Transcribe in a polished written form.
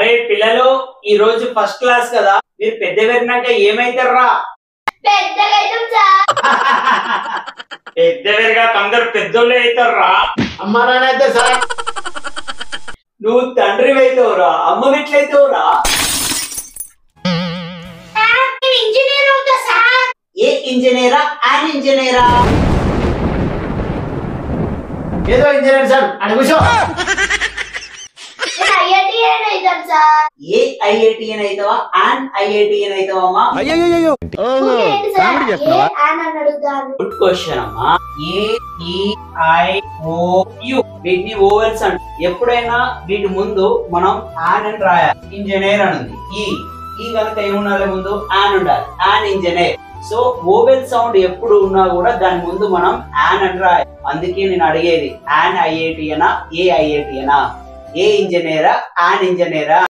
అరే పిల్లలు ఈ రోజు ఫస్ట్ క్లాస్ కదా, మీరు పెద్ద పెరిగినాక ఏమైతారా? పెద్ద పెరిగాక అందరు పెద్దోళ్ళే అవుతారా? అమ్మా నాన్న అయితే సార్. నువ్వు తండ్రి అవుతావురా, అమ్మ ఎట్లయితావురా? ఇంజనీర్ అవుతా సార్. ఏ ఇంజనీరా? ఆన్ ఇంజనీరా? ఏదో ఇంజనీర్ సార్ అని కూర్చో. ఏ ఐఐటిఎన్ అవుతావా? ఆన్ ఐఐటిఎన్ అవుతావమ్మా? గుడ్ క్వశ్చన్ అమ్మా. ఏఈఐఓయు వీటిని ఓవెల్స్ అంట. ఎప్పుడైనా వీటి ముందు మనం ఆన్ అని రాయాలి. ఇంజనీర్ అని ఉంది. ఈ కనుక ఏముండాలి ముందు? ఆన్ ఉండాలి. On engineer. So vowel sound ఎప్పుడు ఉన్నా కూడా దాని ముందు మనం ఆన్ అని రాయాలి. అందుకే నేను అడిగేది ఆన్ ఐఐటిఎనా ఏ ఐఐటిఎనా? ఏ ఇంజనీరా? ఆన్ ఇంజనీరా?